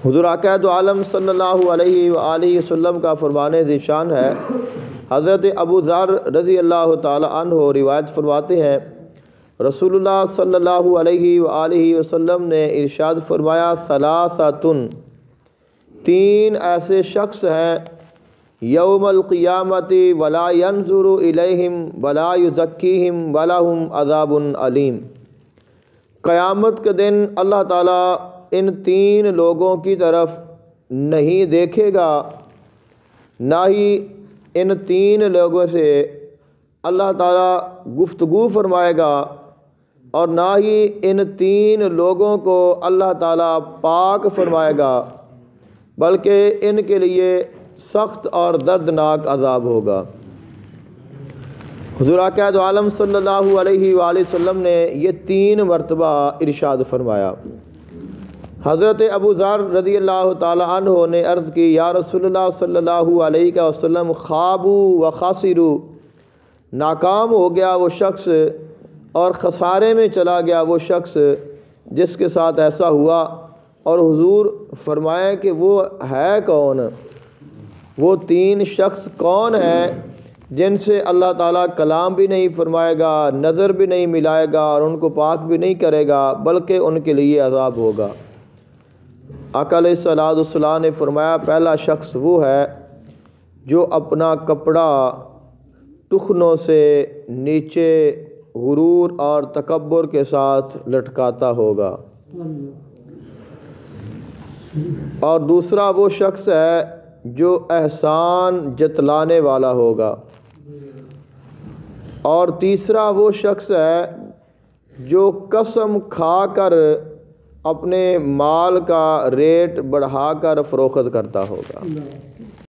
حضور آقا دو عالم صلی اللہ علیہ وآلہ وسلم کا فرمان ذیشان ہے۔ حضرت ابو ذر رضی اللہ تعالی عنہ روایت فرماتے ہیں، رسول اللہ صلی اللہ علیہ وآلہ وسلم نے ارشاد فرمایا، ثلاثۃ، تین ایسے شخص ہیں، یوم القیامت ولا ینظر الیہم ولا یزکیہم ولہم عذاب علیم۔ قیامت کے دن اللہ تعالیٰ ان تین لوگوں کی طرف نہیں دیکھے گا، نہ ہی ان تین لوگوں سے اللہ تعالیٰ گفتگو فرمائے گا، اور نہ ہی ان تین لوگوں کو اللہ تعالیٰ پاک فرمائے گا، بلکہ ان کے لیے سخت اور دردناک عذاب ہوگا۔ حضور آقا دو عالم صلی اللہ علیہ وآلہ وسلم نے یہ تین مرتبہ ارشاد فرمایا۔ حضرت ابو ذر رضی اللہ تعالی عنہ نے عرض کی، یا رسول اللہ صلی اللہ علیہ وسلم، خابوا و خاسروا، ناکام ہو گیا وہ شخص اور خسارے میں چلا گیا وہ شخص جس کے ساتھ ایسا ہوا۔ اور حضور فرمائے کہ وہ ہے کون؟ وہ تین شخص کون ہیں جن سے اللہ تعالیٰ کلام بھی نہیں فرمائے گا، نظر بھی نہیں ملائے گا، اور ان کو پاک بھی نہیں کرے گا، بلکہ ان کے لیے عذاب ہوگا۔ آقا علیہ الصلوۃ والسلام نے فرمایا، پہلا شخص وہ ہے جو اپنا کپڑا ٹخنوں سے نیچے غرور اور تکبر کے ساتھ لٹکاتا ہوگا، اور دوسرا وہ شخص ہے جو احسان جتلانے والا ہوگا، اور تیسرا وہ شخص ہے جو قسم کھا کر اپنے مال کا ریٹ بڑھا کر فروخت کرتا ہوگا۔